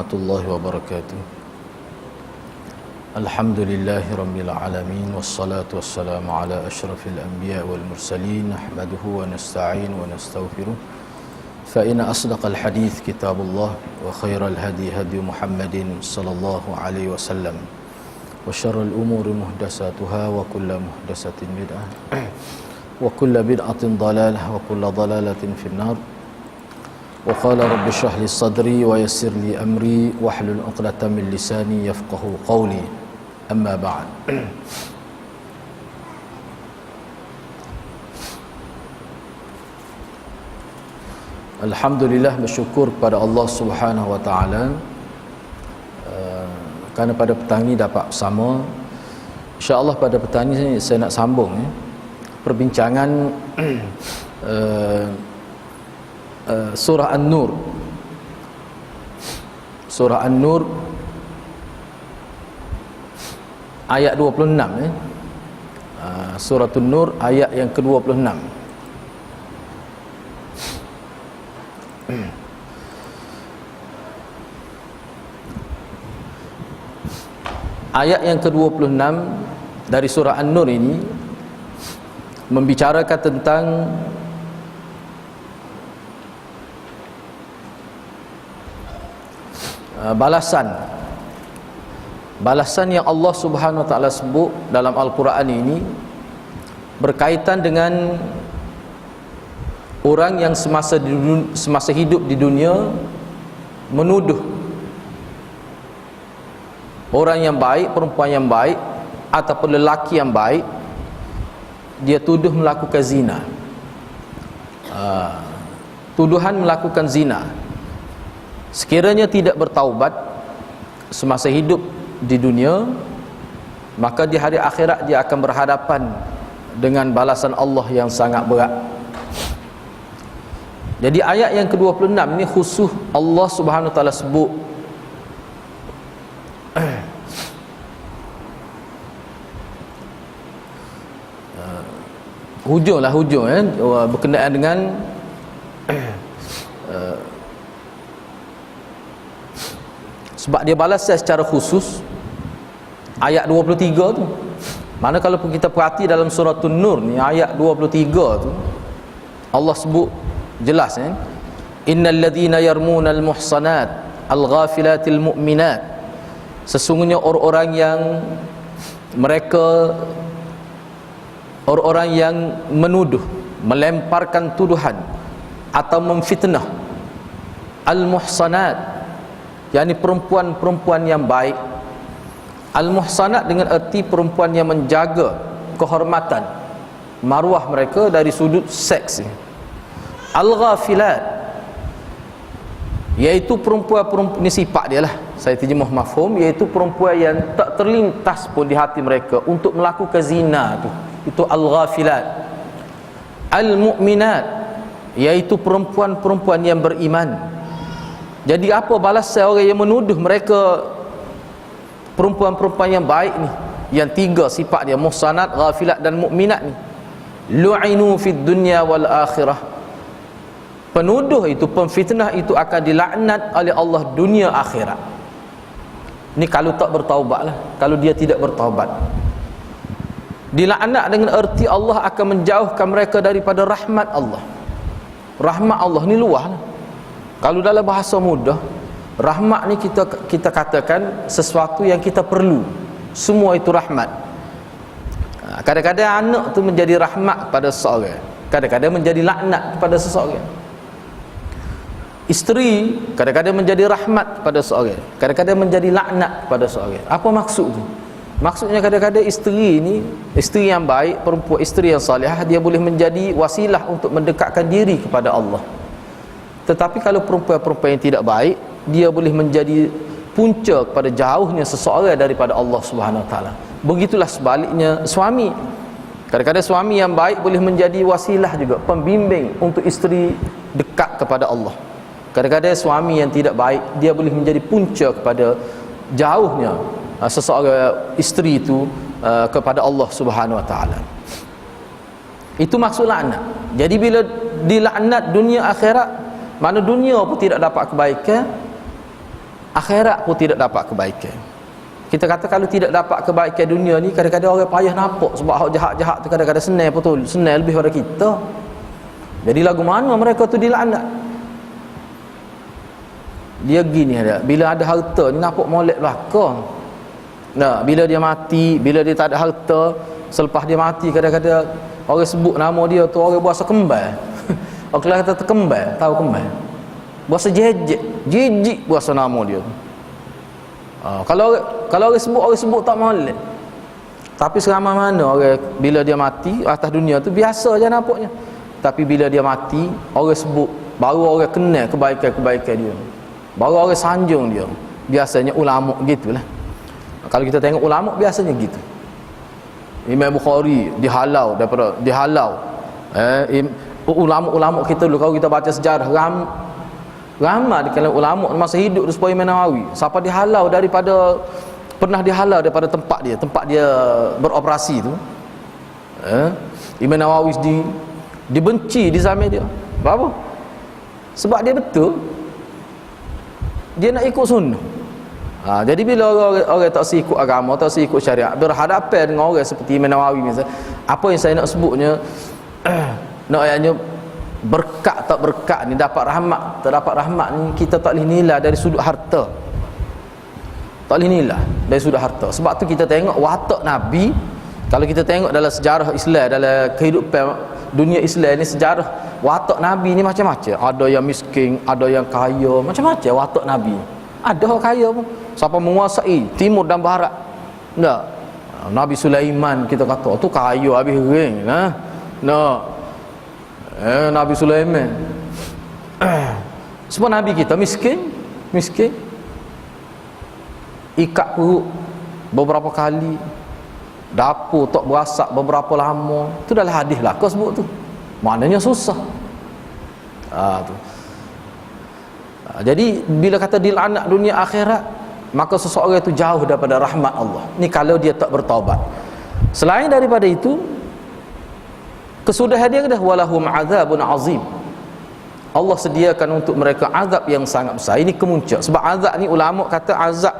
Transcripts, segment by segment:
warahmatullahi wabarakatuh. Alhamdulillahi rabbil alamin, wassalatu wassalamu ala asyrafil anbiya wal mursalin, nahmaduhu wa nasta'in wa nastaghfiruh. Fa inna asdaqal hadits kitabullah wa khairal hadi hadi Muhammadin sallallahu alaihi wasallam. Wa syarrul umuri muhdatsatuha wa kullu muhdatsatin bid'ah. Wa kullu bid'atin dhalalah wa kullu dhalalatin finnar. Wa qala rabbi shrah li sadri wa yassir li amri wahlul 'uqdatam min lisani yafqahu qawli. Amma ba'd. Alhamdulillah, bersyukur kepada Allah Subhanahu wa taala kerana pada petang ini dapat bersama. Insya-Allah pada petang ini saya nak sambung perbincangan surah An-Nur. Surah An-Nur ayat 26 surah An-Nur ayat yang ke-26. Ayat yang ke-26 dari surah An-Nur ini membicarakan tentang balasan yang Allah Subhanahu wa taala sebut dalam Al-Quran ini berkaitan dengan orang yang semasa hidup di dunia menuduh orang yang baik, perempuan yang baik ataupun lelaki yang baik, dia tuduh melakukan zina. Tuduhan melakukan zina. Sekiranya tidak bertaubat semasa hidup di dunia, maka di hari akhirat dia akan berhadapan dengan balasan Allah yang sangat berat. Jadi ayat yang ke-26 ni khusus Allah Subhanahu wa taala sebut hujung berkenaan dengan sebab dia balas secara khusus ayat 23 tu. Mana kalau kita perhati dalam surah An-Nur ni ayat 23 tu Allah sebut jelas innal ladzina yarmunal muhsanat al-ghafilatil mu'minat, sesungguhnya orang-orang yang menuduh, melemparkan tuduhan atau memfitnah al-muhsanat, yakni perempuan-perempuan yang baik. Al-muhsanat dengan erti perempuan yang menjaga kehormatan maruah mereka dari sudut seks. Al-ghafilat, iaitu perempuan-perempuan, ini sifat dia lah, saya terjemah mafhum, iaitu perempuan yang tak terlintas pun di hati mereka untuk melakukan zina tu. Itu al-ghafilat. Al-mu'minat, iaitu perempuan-perempuan yang beriman. Jadi apa balasan orang yang menuduh mereka perempuan-perempuan yang baik ni, yang tiga sifat dia, muhsanat, ghafilat dan mukminat ni? Lu'inu fid dunya wal akhirah. Penuduh itu, pemfitnah itu akan dilaknat oleh Allah dunia akhirat. Ni kalau tak bertaubat lah, kalau dia tidak bertaubat. Dilaknat dengan erti Allah akan menjauhkan mereka daripada rahmat Allah. Rahmat Allah ni luas lah. Kalau dalam bahasa mudah, rahmat ni kita katakan sesuatu yang kita perlu. Semua itu rahmat. Kadang-kadang anak tu menjadi rahmat kepada seseorang, kadang-kadang menjadi laknat kepada seseorang. Isteri kadang-kadang menjadi rahmat kepada seseorang, kadang-kadang menjadi laknat kepada seseorang. Apa maksud tu? Maksudnya kadang-kadang isteri ni, isteri yang baik, perempuan, isteri yang salihah, dia boleh menjadi wasilah untuk mendekatkan diri kepada Allah. Tetapi kalau perempuan-perempuan yang tidak baik, dia boleh menjadi punca kepada jauhnya seseorang daripada Allah Subhanahu wa taala. Begitulah sebaliknya suami. Kadang-kadang suami yang baik boleh menjadi wasilah juga, pembimbing untuk isteri dekat kepada Allah. Kadang-kadang suami yang tidak baik, dia boleh menjadi punca kepada jauhnya seseorang isteri itu kepada Allah Subhanahu wa taala. Itu maksud laknat. Jadi bila dilaknat dunia akhirat, mana dunia pun tidak dapat kebaikan, akhirat pun tidak dapat kebaikan. Kita kata kalau tidak dapat kebaikan dunia ni, kadang-kadang orang payah nampak sebab hak jahat-jahat tu kadang-kadang senang betul, senang lebih pada kita. Jadi lagu mana mereka tu dilaknat? Dia gini ada, bila ada harta ni nampak molek belakang. Nah, bila dia mati, bila dia tak ada harta, selepas dia mati kadang-kadang orang sebut nama dia tu orang berasa kembal. Orang kata terkembal, tahu kembal. Berasa jijik berasa nama dia tu. Kalau orang sebut tak molek. Tapi seramai mana orang bila dia mati atas dunia tu biasa je nampaknya. Tapi bila dia mati, orang sebut, baru orang kenal kebaikan-kebaikan dia. Baru orang sanjung dia. Biasanya ulama gitulah. Kalau kita tengok ulama biasanya gitu. Imam Bukhari dihalau. Ulama-ulama kita dulu kalau kita baca sejarah ramai di kalangan ulama masa hidup tu supaya Imam Nawawi siapa pernah dihalau daripada tempat dia beroperasi tu. Imam Nawawi dibenci di zaman dia. Kenapa? Sebab dia betul dia nak ikut sunnah. Jadi bila orang tak ikut agama, tak ikut syariat, berhadapan dengan orang seperti Imam Nawawi misalnya, apa yang saya nak sebutnya nak ayatnya berkat tak berkat ni, dapat rahmat tak dapat rahmat ni, kita tak boleh nilai dari sudut harta. Tak boleh nilai dari sudut harta. Sebab tu kita tengok watak Nabi. Kalau kita tengok dalam sejarah Islam, dalam kehidupan dunia Islam ni, sejarah watak Nabi ni macam-macam. Ada yang miskin, ada yang kaya, macam-macam watak Nabi. Ada orang kaya pun, siapa menguasai timur dan barat. Tak. Nabi Sulaiman kita kata tu kaya habis ring. Nabi Sulaiman. Sebab Nabi kita miskin. Ikat perut beberapa kali, dapur tak berasak beberapa lama. Tu dalam hadis lah kau sebut tu. Maknanya susah. Tu. Jadi bila kata dilaknat dunia akhirat, maka seseorang itu jauh daripada rahmat Allah. Ni kalau dia tak bertaubat. Selain daripada itu, kesudahan dia dah walahum azabun azim. Allah sediakan untuk mereka azab yang sangat besar. Ini kemuncak. Sebab azab ni ulama kata azab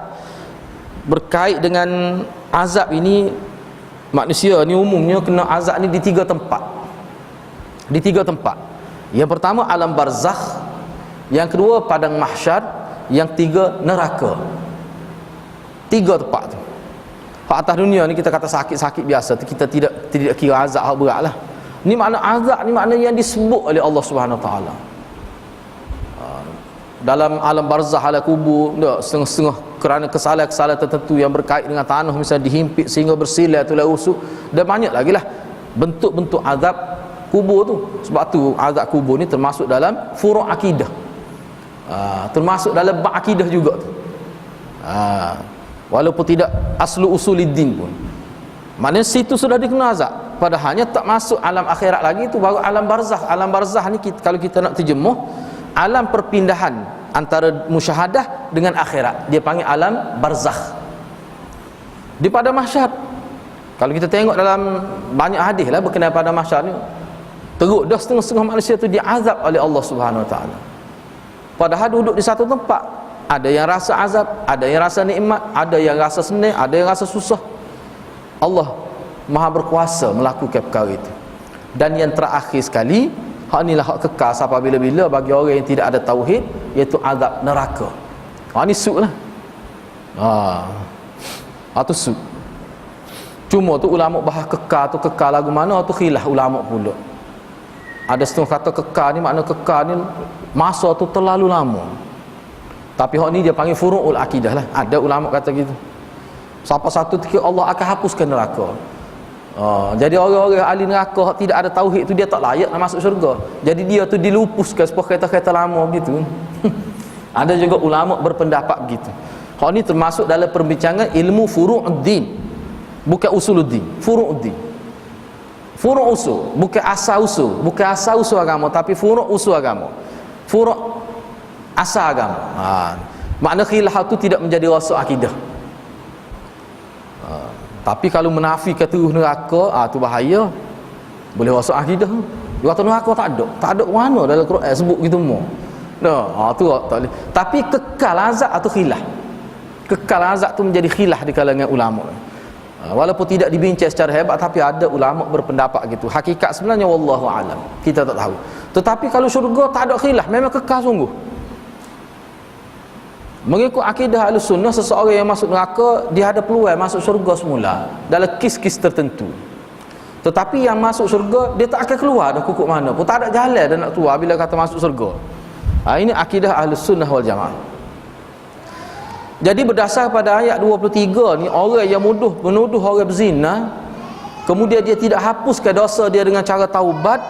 berkait dengan azab ini, manusia ni umumnya kena azab ni di tiga tempat. Yang pertama alam barzakh, yang kedua padang mahsyar, yang tiga neraka. Tiga tempat tu. Hak atas dunia ni kita kata sakit-sakit biasa tu, kita tidak kira azab hak berat lah. Ni makna azab ni makna yang disebut oleh Allah Subhanahu Wa Taala. Dalam alam barzakh, alam kubur, setengah-setengah kerana kesalahan-kesalahan tertentu yang berkait dengan tanah misalnya dihimpit sehingga bersilah tulai rusuk, dan banyak lagi lah bentuk-bentuk azab kubur tu. Sebab tu azab kubur ni termasuk dalam furu' akidah. Termasuk dalam bab akidah juga tu. Walaupun tidak aslu usuluddin pun. Maknanya situ sudah dikenal azab. Padahalnya tak masuk alam akhirat lagi, tu baru alam barzakh. Alam barzakh ni kalau kita nak terjemuh, alam perpindahan antara musyahadah dengan akhirat. Dia panggil alam barzakh. Di padang mahsyar, kalau kita tengok dalam banyak hadis lah berkenaan pada mahsyar ni, teruk dah setengah-setengah manusia tu diazab oleh Allah Subhanahu Wa Taala. Padahal duduk di satu tempat. Ada yang rasa azab, ada yang rasa nikmat, ada yang rasa senang, ada yang rasa susah. Allah Maha berkuasa melakukan perkara itu. Dan yang terakhir sekali, hak inilah hak kekal sampai bila-bila bagi orang yang tidak ada tauhid, iaitu azab neraka. Ni suk lah. Tu suk. Cuma tu ulama bahas kekal tu kekal lagu mana tu khilaf ulama pula. Ada setengah kata kekal ni, makna kekal ni masa tu terlalu lama. Tapi hak ni dia panggil furu'ul akidah lah. Ada ulama kata gitu. Siapa satu ketika Allah akan hapuskan neraka. Jadi orang-orang ahli neraka hak tidak ada tauhid tu, dia tak layak nak masuk syurga. Jadi dia tu dilupuskan sebuah kereta-kereta lama begitu. Ada juga ulama berpendapat begitu. Hak ni termasuk dalam perbincangan ilmu furu'uddin, bukan usuluddin. Furu'uddin, furu' usul, bukan asal usul. Bukan asal usul agama, tapi furu' usul agama. Furu' asal agama. Makna khilaf tu tidak menjadi rasul akidah. Tapi kalau menafikan terus neraka, tu bahaya. Boleh rasul akidah. Dia kata neraka tak ada. Tak ada mana dalam Quran sebut gitu semua. Tu tak boleh. Tapi kekal azab atau khilaf. Kekal azab tu menjadi khilaf di kalangan ulama. Walaupun tidak dibincang secara hebat, tapi ada ulama berpendapat gitu. Hakikat sebenarnya wallahu alam, kita tak tahu. Tetapi kalau syurga tak ada khilaf, memang kekal sungguh. Mengikut akidah Ahlussunnah, seseorang yang masuk neraka dia ada peluang masuk syurga semula dalam kes-kes tertentu. Tetapi yang masuk syurga dia tak akan keluar dah kukuk mana pun, tak ada jalan dah nak keluar bila kata masuk syurga. Ini akidah Ahlussunnah wal Jamaah. Jadi berdasar pada ayat 23 ni, orang yang menuduh orang berzina, kemudian dia tidak hapuskan dosa dia dengan cara taubat,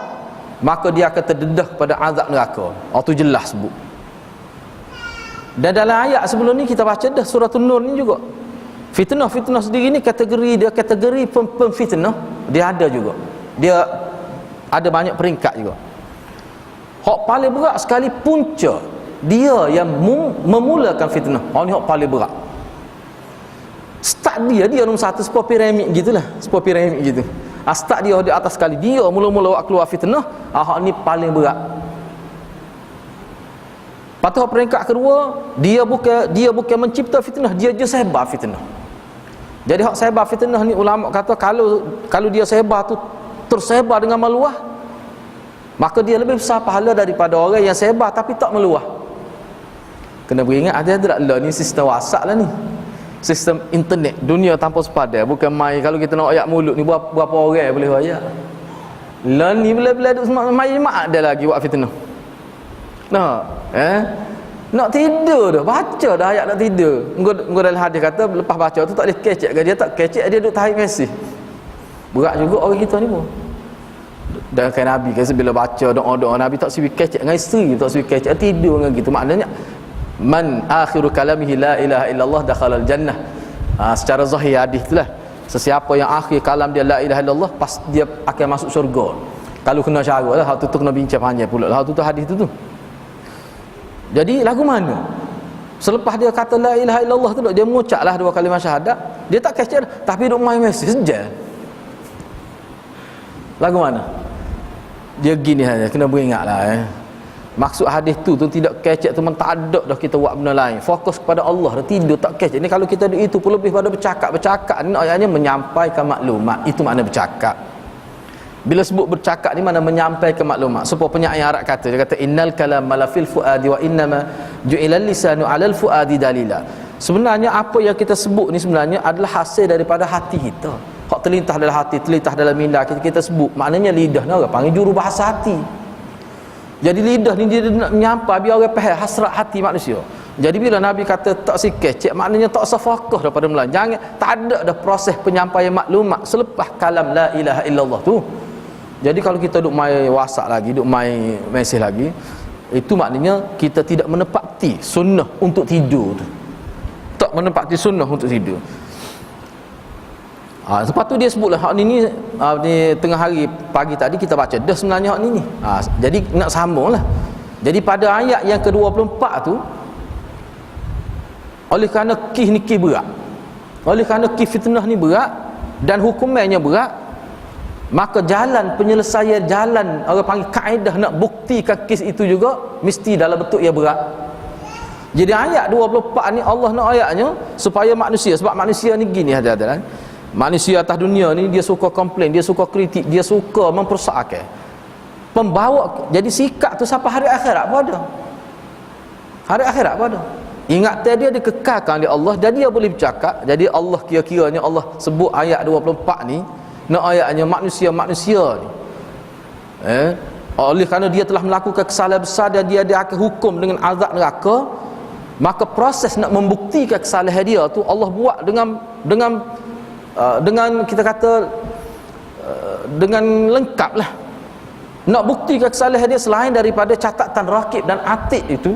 maka dia akan terdedah pada azab neraka. Itu jelas sebut. Dan dalam ayat sebelum ni kita baca dah surah An-Nur ni juga. Fitnah sendiri ni kategori pemfitnah, dia ada juga. Dia ada banyak peringkat juga. Hak paling berat sekali punca, dia yang memulakan fitnah. Ni hak paling berat. Start dia nombor satu, sebuah piramid gitulah, sebuah piramid gitu. Start dia di atas sekali, dia mula-mula keluar fitnah. Hak ni paling berat. Patut peringkat kedua, dia bukan mencipta fitnah, dia je sebar fitnah. Jadi hak sebar fitnah ni ulama kata kalau dia sebar tu tersebar dengan meluah, maka dia lebih besar pahala daripada orang yang sebar tapi tak meluah. Kena beringat ada lah ni sistem WhatsApp lah ni. Sistem internet, dunia tanpa sepadan, bukan main. Kalau kita nak ayat mulut ni berapa orang boleh ayat. Lah ni bila-bila duk main mak ada lagi buat fitnah. Nak tidur dah, baca dah ayat nak tidur. Engkau dalam hadis kata lepas baca tu tak boleh kecek ke, dia tak kecek, dia duk tarik mesej. Berat juga orang kita ni pun. Dan kan Nabi kan bila baca doa-doa Nabi tak siwi kecek dengan isteri, tak siwi kecek tidur dengan gitu. Maknanya man akhiru kalamihi la ilaha illallah dakhalal jannah. Secara zahir hadis itulah, sesiapa yang akhir kalam dia la ilaha illallah, pas dia akan masuk syurga. Kalau kena cara lah, hal tu kena bincang panjang pula. Hal tu hadis tu. Jadi lagu mana? Selepas dia kata la ilaha illallah tu, dia mengucaplah dua kalimah syahadat, dia tak kecek tapi duk main mesej saja. Lagu mana? Dia gini saja, kena beringatlah. Maksud hadis tu tidak kecek tu, tak ada dah kita buat benda lain. Fokus kepada Allah, dah tidur tak kecek. Ni kalau kita itu pun lebih pada bercakap ni ayatnya menyampaikan maklumat. Itu makna bercakap. Bila sebut bercakap ni mana menyampaikan maklumat. Supaya penyair Arab kata, dia kata innal kalama la fil fuadi wa innama ju'ilal lisanu 'alal fuadi dalila. Sebenarnya apa yang kita sebut ni sebenarnya adalah hasil daripada hati kita. Hak terlintas dalam hati, terlintas dalam minda kita sebut. Maknanya lidah ni orang panggil juru bahasa hati. Jadi lidah ni dia nak menyampai biar orang faham hasrat hati manusia. Jadi bila Nabi kata tak sikit, maknanya tak usah fokus daripada mula. Jangan, tak ada dah proses penyampaian maklumat selepas kalam la ilaha illallah tu. Jadi kalau kita duk main WhatsApp lagi, duk main mesej lagi, itu maknanya kita tidak menepati sunnah untuk tidur tu. Tak menepati sunnah untuk tidur. Lepas tu dia sebutlah hak ni tengah hari pagi tadi kita baca dah sebenarnya hak ni. Jadi nak sambunglah. Jadi pada ayat yang ke-24 tu, oleh kerana kih ni kih berat, oleh kerana kih fitnah ni berat dan hukumannya berat, maka jalan penyelesaian, jalan orang panggil kaedah nak buktikan kes itu juga mesti dalam bentuk yang berat. Jadi ayat 24 ni Allah nak ayatnya supaya manusia, sebab manusia ni gini hadirin, manusia atas dunia ni dia suka komplain, dia suka kritik, dia suka mempersakkan. Pembawa, jadi sikap tu sampai hari akhirat pun ada. Hari akhirat pun ada. Ingatan dia dikekalkan oleh Allah dan dia boleh bercakap. Jadi Allah kira-kiranya Allah sebut ayat 24 ni, nak ayatnya manusia-manusia ni, oleh kerana dia telah melakukan kesalahan besar dan dia akan hukum dengan azab neraka, maka proses nak membuktikan kesalahan dia tu Allah buat dengan kita kata dengan lengkap lah. Nak buktikan kesalahan dia selain daripada catatan rakib dan atid itu,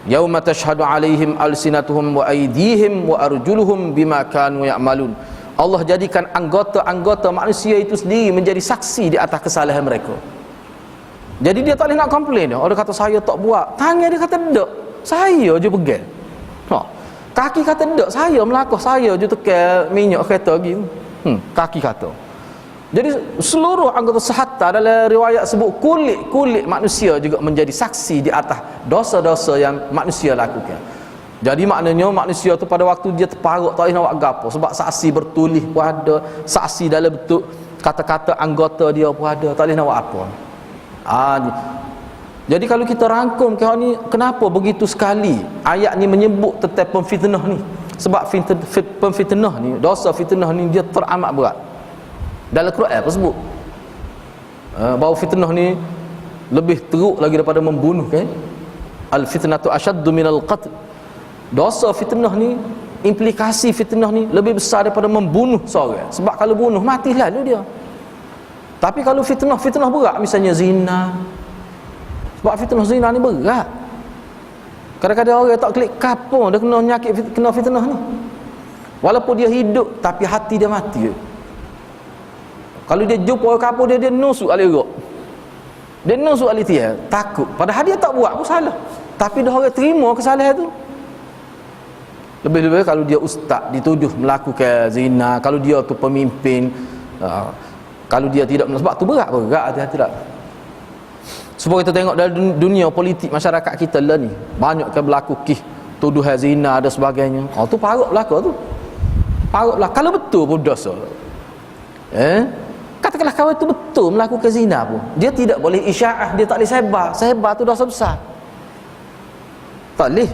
yauma tashhadu alaihim alsinatuhum wa aydihim wa arjuluhum bima kanu ya'malun. Allah jadikan anggota-anggota manusia itu sendiri menjadi saksi di atas kesalahan mereka. Jadi dia tak boleh nak komplain dia. Orang kata saya tak buat, tangan dia kata tak, saya je pegang. Kaki kata tak, saya melakuk, saya je tekan minyak kereta lagi. Kaki kata. Jadi seluruh anggota sahata dalam riwayat sebut kulit manusia juga menjadi saksi di atas dosa-dosa yang manusia lakukan. Jadi maknanya manusia tu pada waktu dia terparuk tak boleh nak buat gapo, sebab saksi bertulis pun ada, saksi dalam bentuk kata-kata anggota dia pun ada, tak boleh nak buat apa. Jadi kalau kita rangkum kau ni, kenapa begitu sekali ayat ni menyebut tentang pemfitnah ni? Sebab pemfitnah ni, dosa fitnah ni dia teramat berat. Dalam Quran tersebut bahawa fitnah ni lebih teruk lagi daripada membunuh, kan? Al-fitnatu asyaddu minal qatl. Dosa fitnah ni, implikasi fitnah ni lebih besar daripada membunuh seorang. Sebab kalau bunuh mati lalu dia. Tapi kalau fitnah berat, misalnya zina. Sebab fitnah zina ni berat. Kadang-kadang orang tak klik kapur dia kena nyakit, kena fitnah ni. Walaupun dia hidup tapi hati dia mati. Kalau dia jumpa orang kapur dia nusuk alih rok. Dia nusuk alih tiar, takut. Padahal dia tak buat pun salah. Tapi dah orang terima kesalahan tu. Lebih-lebih kalau dia ustaz dituduh melakukan zina, kalau dia tu pemimpin, kalau dia tidak, sebab tu berat hati-hati tak. Sebab kita tengok dalam dunia politik masyarakat kita lah ni, banyak kan berlaku tuduhan zina dan sebagainya. Tu parut belaka tu. Parutlah kalau betul pun dosa. Katakanlah kawan tu betul melakukan zina pun, dia tidak boleh isya'ah, dia tak boleh sebar tu dosa besar. Tak boleh.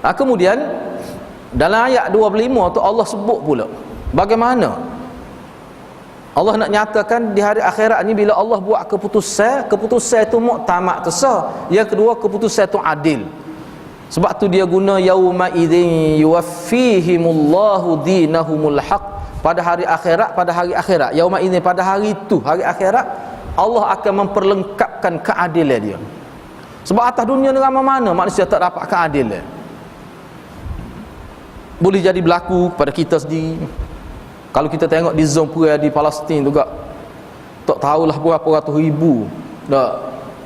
Kemudian dalam ayat 25 tu Allah sebut pula bagaimana Allah nak nyatakan di hari akhirat ni, bila Allah buat keputusan itu muktamad tesah. Yang kedua, keputusan itu adil. Sebab tu dia guna yauma idzin yuwaffihimullahu dinahumul haq. Pada hari akhirat, yauma idzin, pada hari itu, hari akhirat, Allah akan memperlengkapkan keadilan dia. Sebab atas dunia ni mana manusia tak dapat keadilan. Boleh jadi berlaku pada kita sendiri. Kalau kita tengok di zon perang di Palestin juga, tak tahulah berapa ratus ribu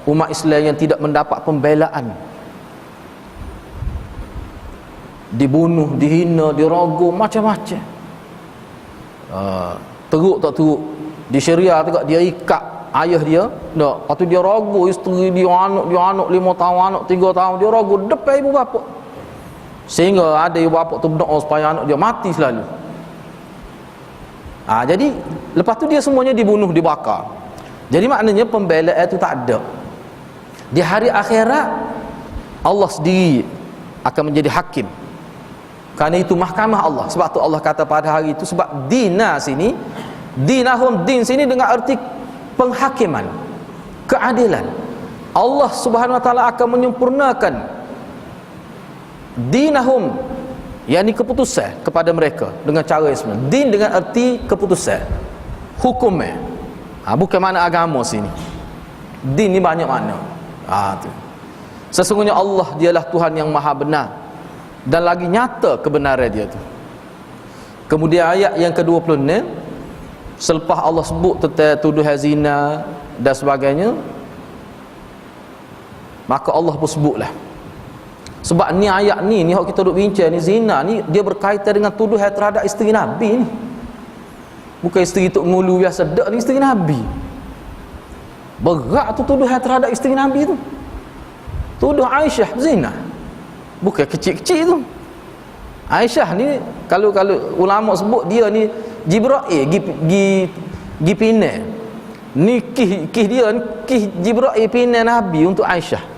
umat Islam yang tidak mendapat pembelaan, dibunuh, dihina, dirogom, macam-macam. Teruk tak teruk. Di Syria juga dia ikat ayah dia, lepas tu dia rogo isteri dia, anak 5 tahun, anak 3 tahun, dia rogo depan ibu bapa. Sehingga ada ibu bapa tu berdoa supaya anak dia mati selalu. Jadi lepas tu dia semuanya dibunuh, dibakar. Jadi maknanya pembelaan itu tak ada. Di hari akhirat Allah sendiri akan menjadi hakim. Kerana itu mahkamah Allah. Sebab tu Allah kata pada hari itu, sebab dina sini, dinahum, din sini dengan arti penghakiman, keadilan. Allah Subhanahu wa taala akan menyempurnakan dinahum, yakni keputusan kepada mereka dengan cara yang sebenar. Din dengan arti keputusan, hukumnya. Bukan makna agama sini. Din ni banyak makna. Tu. Sesungguhnya Allah dialah Tuhan yang maha benar, dan lagi nyata kebenaran dia tu. Kemudian ayat yang ke-26, selepas Allah sebut tentang tuduhan zina dan sebagainya, maka Allah pun sebutlah. Sebab ni ayat ni yang kita duk bincang ni, zina ni dia berkaitan dengan tuduhan terhadap isteri Nabi ni. Bukan isteri tok ngulu biasa dak, ni isteri Nabi. Berat tu tuduhan terhadap isteri Nabi tu. Tuduh Aisyah zina. Bukan kecil-kecil tu. Aisyah ni kalau ulama sebut dia ni Jibril gi pinai. Ni kih dia kih Jibril pinai Nabi untuk Aisyah.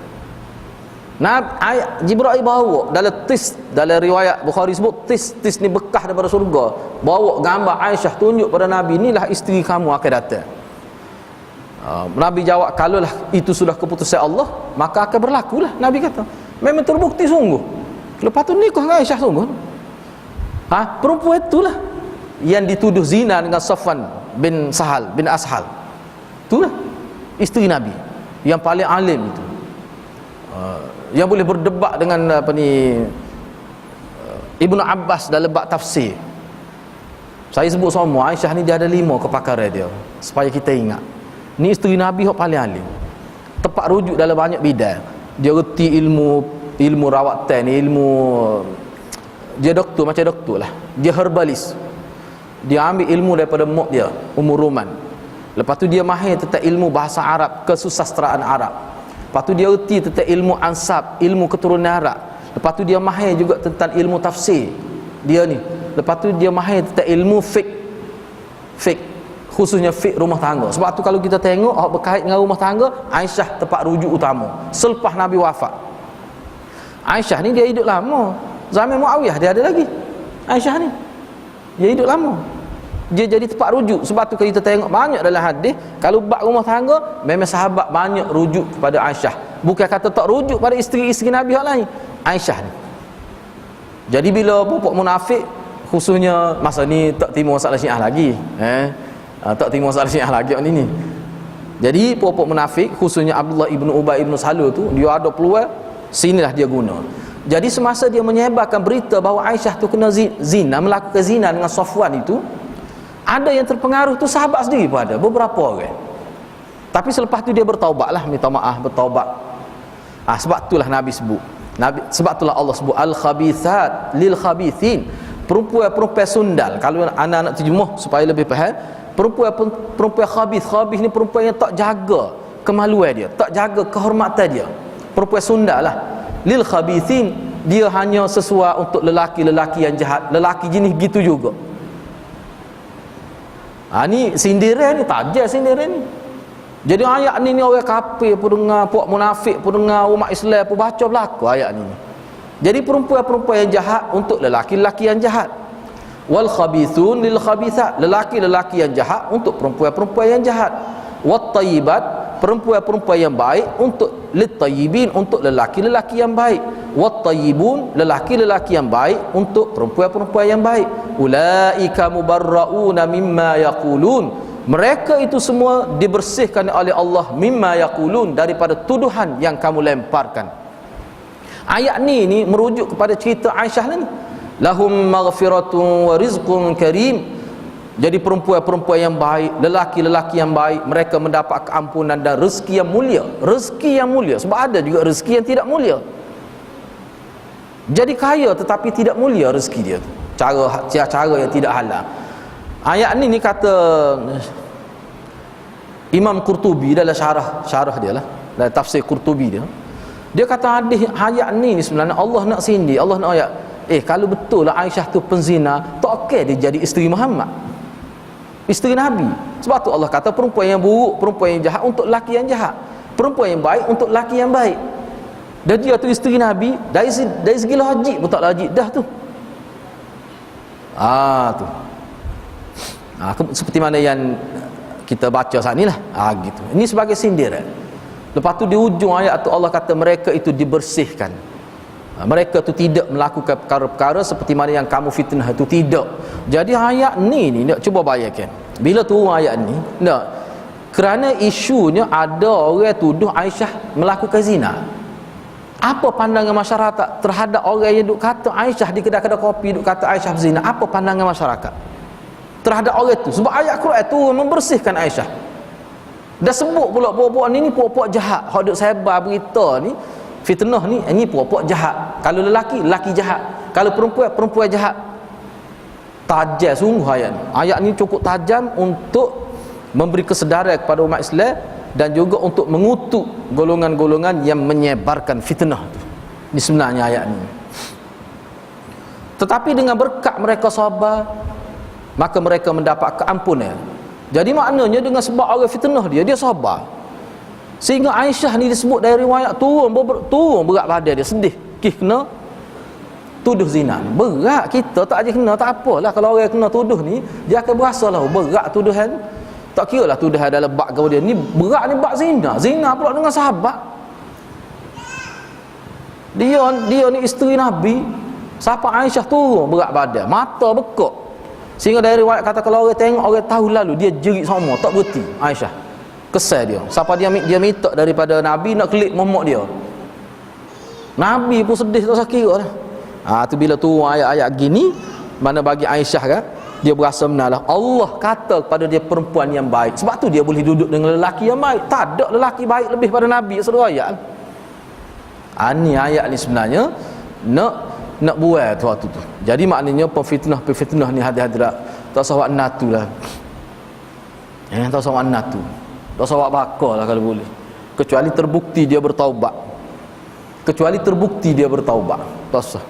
Jibril bawa dalam riwayat Bukhari sebut tis ni bekas daripada surga, bawa gambar Aisyah, tunjuk pada Nabi, inilah isteri kamu akan datang. Nabi jawab, kalaulah itu sudah keputusan Allah, maka akan berlakulah. Nabi kata memang terbukti sungguh. Lepas tu nikah dengan Aisyah sungguh. Perempuan itulah yang dituduh zina dengan Safwan bin Ashal. Itulah isteri Nabi yang paling alim itu, yang boleh berdebat dengan Ibnu Abbas dalam bab tafsir. Saya sebut semua, Aisyah ni dia ada 5 kepakaran dia, supaya kita ingat ni isteri Nabi yang paling alim, tepat rujuk dalam banyak bidang. Dia reti ilmu rawatan, ilmu, dia doktor, macam doktor lah, dia herbalis. Dia ambil ilmu daripada mak dia, Ummu Ruman. Lepas tu dia mahir tentang ilmu bahasa Arab, kesusasteraan Arab. Lepas tu dia erti tentang ilmu ansab, ilmu keturunan Arab. Lepas tu dia mahir juga tentang ilmu tafsir dia ni. Lepas tu dia mahir tentang ilmu fiqh, khususnya fiqh rumah tangga. Sebab tu kalau kita tengok berkait dengan rumah tangga, Aisyah tempat rujuk utama selepas Nabi wafat. Aisyah ni dia hidup lama. Zaman Muawiyah dia ada lagi. Aisyah ni dia hidup lama, dia jadi tempat rujuk. Sebab tu kalau kita tengok banyak dalam hadis, kalau bab rumah tangga memang sahabat banyak rujuk kepada Aisyah. Bukan kata tak rujuk pada isteri-isteri Nabi yang lain, Aisyah ni. Jadi bila puak munafik khususnya masa ni tak timur masalah Syiah lagi, tak timur masalah Syiah lagi ni. Jadi puak munafik khususnya Abdullah ibnu Ubay ibnu Salul tu, dia ada peluang, sinilah dia guna. Jadi semasa dia menyebarkan berita bahawa Aisyah tu kena zina, melakukan zina dengan Safwan itu, ada yang terpengaruh tu sahabat sendiri pun ada, beberapa orang. Tapi selepas tu dia bertaubatlah, minta maaf, bertaubat. Sebab itulah Nabi sebut. Sebab itulah Allah sebut al-khabithat lil khabithin. Perempuan-perempuan sundal. Kalau anak-anak terjemuh supaya lebih faham, perempuan khabith ni perempuan yang tak jaga kemaluan dia, tak jaga kehormatan dia. Perempuan sundal lah. Lil khabithin, dia hanya sesuai untuk lelaki-lelaki yang jahat, lelaki jenis gitu juga. Ni sindiran ni, tajam sindiran ni. Jadi ayat ni orang kafir pun dengar, puak munafik pun dengar, umat Islam pun baca berlaku ayat ni. Jadi perempuan-perempuan yang jahat untuk lelaki-lelaki yang jahat. Wal khabithun lil khabithat, lelaki-lelaki yang jahat untuk perempuan-perempuan yang jahat. Wat tayyibat, perempuan-perempuan yang baik untuk lit tayyibin, untuk lelaki-lelaki yang baik. Wat tayyibun, lelaki-lelaki yang baik untuk perempuan-perempuan yang baik. Ulaika mubarrauna mimma yaqulun, mereka itu semua dibersihkan oleh Allah mimma yaqulun, daripada tuduhan yang kamu lemparkan. Ayat ni merujuk kepada cerita Aisyah ni. Lahum maghfiratun wa rizqun karim. Jadi perempuan-perempuan yang baik, lelaki-lelaki yang baik, mereka mendapat keampunan dan rezeki yang mulia. Rezeki yang mulia, sebab ada juga rezeki yang tidak mulia. Jadi kaya tetapi tidak mulia rezeki dia, cara yang tidak halal. Ayat ni kata Imam Qurtubi dalam syarah dia lah, dalam tafsir Qurtubi dia kata hadis ayat ni sebenarnya Allah nak sindir, Allah nak ayat, kalau betul lah Aisyah tu penzina, tak okey dia jadi isteri Muhammad, isteri Nabi. Sebab tu Allah kata perempuan yang buruk, perempuan yang jahat untuk lelaki yang jahat, perempuan yang baik untuk lelaki yang baik. Dan dia tu isteri Nabi, dari segi logik pun tak logik dah tu. Seperti mana yang kita baca saat ni lah, gitu. Ini sebagai sindiran. Lepas tu di ujung ayat tu Allah kata mereka itu dibersihkan. Mereka tu tidak melakukan perkara-perkara seperti mana yang kamu fitnah itu, tidak. Jadi ayat ni nak cuba bayangkan. Bila turun ayat ni, kerana isunya ada orang tuduh Aisyah melakukan zina. Apa pandangan masyarakat terhadap orang yang duk kata Aisyah di kedai-kedai kopi, duk kata Aisyah berzina? Apa pandangan masyarakat terhadap orang itu? Sebab ayat Quran tu membersihkan Aisyah. Dah sebut pula puak-puak ni puak-puak jahat. Hak duk sebar berita ni, fitnah ni puak-puak jahat. Kalau lelaki jahat. Kalau perempuan jahat. Tajam sungguh ayat ni. Ayat ni cukup tajam untuk memberi kesedaran kepada umat Islam dan juga untuk mengutuk golongan-golongan yang menyebarkan fitnah tu. Ini sebenarnya ayat ni. Tetapi dengan berkat mereka sabar, maka mereka mendapat keampunan. Jadi maknanya dengan sebab orang fitnah dia sabar. Sehingga Aisyah ni disebut dari riwayat turun berat badan dia, sedih kena tuduh zina. Berat, kita tak aja kena, tak apalah. Kalau orang kena tuduh ni, dia akan berasalah berat tuduhan. Tak kira lah tuduhan dalam bab kau dia ni berat, ni bab zina pula dengan sahabat. Dia ni isteri Nabi. Siapa Aisyah turun berat badan, mata bekak. Sehingga dari riwayat kata kalau orang tengok, orang tahu lalu dia jerit sama, tak berhenti Aisyah. Kesal dia. Siapa dia minta daripada Nabi nak klik momok dia. Nabi pun sedih tak sakit dah. Tu bila turun ayat-ayat gini, mana bagi Aisyah kan, dia berasa benar Allah kata kepada dia perempuan yang baik. Sebab tu dia boleh duduk dengan lelaki yang baik. Tak ada lelaki baik lebih pada Nabi seluruh ayat. Ni ayat ni sebenarnya nak buat waktu tu. Jadi maknanya pefitnah ni hadirat Tak usah buat natu lah. Tak usah buat natu. Tak usah buat bakar lah kalau boleh. Kecuali terbukti dia bertaubat. Tak usah.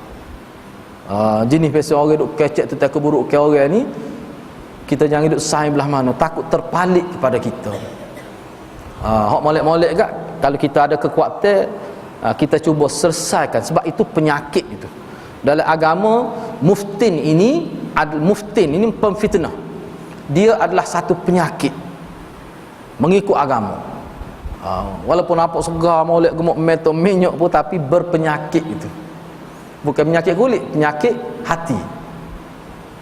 Jenis biasa orang duk kecek tentang keburukan orang ni, kita jangan duk saing belah mana, takut terpalit kepada kita. Hak molek-molek gak, kalau kita ada kekuatan, kita cuba selesaikan, sebab itu penyakit itu. Dalam agama, muftin ini pemfitnah. Dia adalah satu penyakit mengikut agama. Walaupun apa segar molek gemuk meto minyak pun, tapi berpenyakit itu. Bukan penyakit kulit, penyakit hati.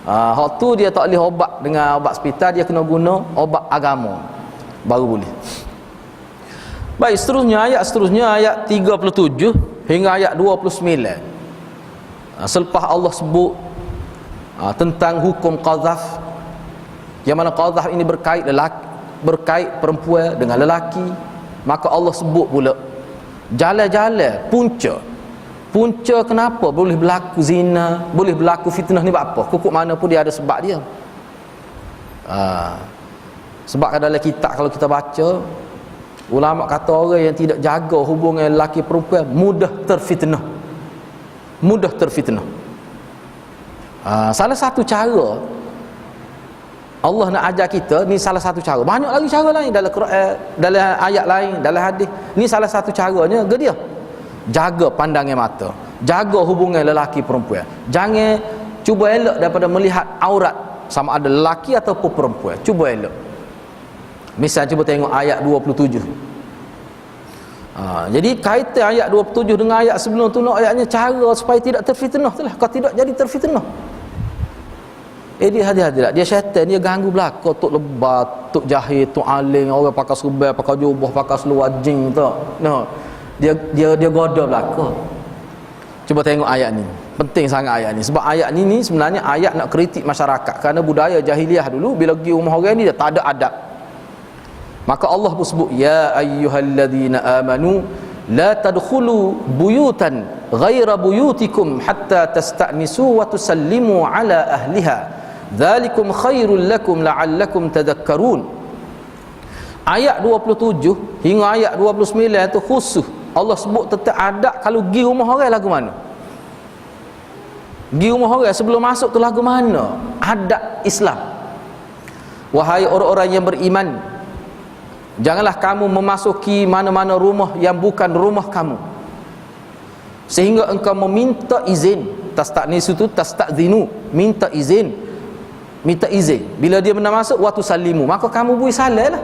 Hak tu dia tak boleh obat dengan obat hospital, dia kena guna obat agama baru boleh. Baik, ayat seterusnya ayat 37 hingga ayat 29. Selepas Allah sebut tentang hukum qazaf, yang mana qazaf ini berkait perempuan dengan lelaki, maka Allah sebut pula jalan-jalan punca kenapa boleh berlaku zina, boleh berlaku fitnah ni, apa kukuk mana pun dia ada sebab dia. Sebab dalam kitab kalau kita baca, ulama kata orang yang tidak jaga hubungan lelaki perempuan mudah terfitnah. Salah satu cara Allah nak ajar kita ni, salah satu cara, banyak lagi cara lain dalam Quran, dalam ayat lain, dalam hadis. Ni salah satu caranya ke dia jaga pandangan mata, jaga hubungan lelaki perempuan. Jangan cuba elak daripada melihat aurat, sama ada lelaki ataupun perempuan. Cuba elak. Misal cuba tengok ayat 27. Jadi kaitan ayat 27 dengan ayat sebelum tu, nak ayatnya cara supaya tidak terfitnah tu lah. Kau tidak jadi terfitnah. Dia hadirat, dia syaitan, dia ganggu belakang, tok lebat, tok jahil, tok aling, orang pakai serban, pakai jubah, pakai seluar jing tu. No. Dia goda belakang. Cuba tengok ayat ni. Penting sangat ayat ni. Sebab ayat ni sebenarnya ayat nak kritik masyarakat, kerana budaya jahiliah dulu bila pergi rumah orang ni dia tak ada adab. Maka Allah pun sebut, ya ayyuhalladzina amanu la tadkhulu buyutan ghaira buyutikum hatta tasta'nisu wa tusallimu ala ahliha dzalikum khairul lakum la'allakum tadhakkarun. Ayat 27 hingga ayat 29 tu khusus Allah sebut tentang adab kalau pergi rumah orang lagu mana. Pergi rumah orang sebelum masuk tu lagu mana? Adab Islam. Wahai orang-orang yang beriman, janganlah kamu memasuki mana-mana rumah yang bukan rumah kamu, sehingga engkau meminta izin. Tasta'nisu tu tasta'zinu, minta izin. Bila dia nak masuk, wa tusallimu, maka kamu beri salam lah.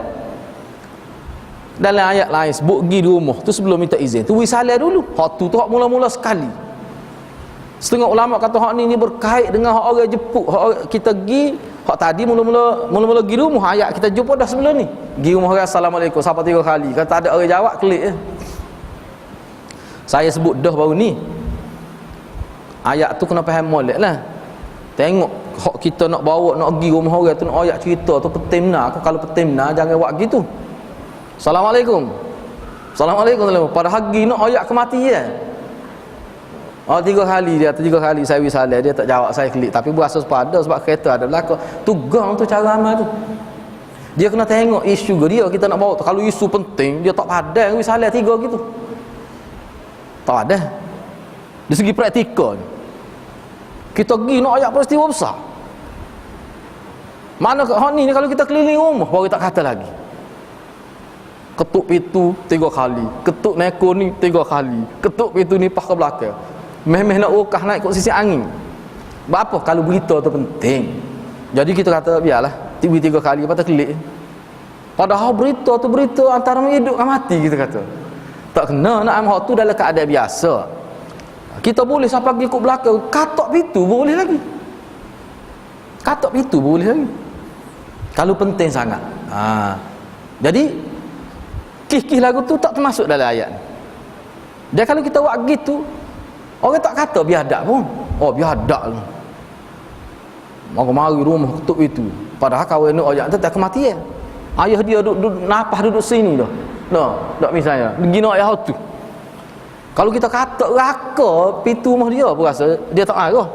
Dalam ayat lain sebut pergi di rumah tu sebelum minta izin tu beri salam dulu. Hak tu hak mula-mula sekali. Setengah ulama kata hak ni berkait dengan hak orang jepuk, hak kita pergi. Hak tadi mula-mula pergi rumah, ayat kita jumpa dah sebelum ni. Pergi rumah orang, assalamualaikum, sampai 3 kali. Kalau tak ada orang jawab, klik je. Saya sebut dah baru ni. Ayat tu kena faham molek lah. Tengok hak kita nak bawa, nak pergi rumah orang tu, nak ayat cerita tu petimna. Kalau petimna jangan buat gitu. Assalamualaikum. Pada hari nak ayat kematian. 3 kali dia, 3 kali saya beri salam, dia tak jawab, saya klik. Tapi berasa sepada sebab kereta ada belakang. Tu gang tu cara amal tu. Dia kena tengok isu dia kita nak bawa tu. Kalau isu penting, dia tak padan beri salam 3 gitu. Tak ada. Dari segi praktikal, kita pergi nak ayat peristiwa besar. Mana hak ni kalau kita keliling rumah baru tak kata lagi. Ketuk pintu 3 kali, ketuk neko ni 3 kali, ketuk pintu ni pas ke belakang. Meh-meh nak rukah naik kat sisi angin. Apa kalau berita tu penting? Jadi kita kata biarlah 3 kali lepas tu klik. Padahal berita tu berita antara hidup dan mati, kita kata. Tak kena nak amah tu dalam keadaan biasa. Kita boleh sampai pergi kat belakang, katok pintu boleh lagi. Katok pintu boleh lagi. Kalau penting sangat. Jadi kih-kih lagu tu tak termasuk dalam ayat ni. Dan kalau kita buat gitu, orang tak kata biadab pun. Oh biadab lah. Mari rumah ketuk itu. Padahal kawan ni ayat tu tak kematian. Ayah dia duduk napah duduk sini dah. Tak misalnya. Begini ayat tu. Kalau kita kata raka pintu rumah dia, apa rasa? Dia tak marah.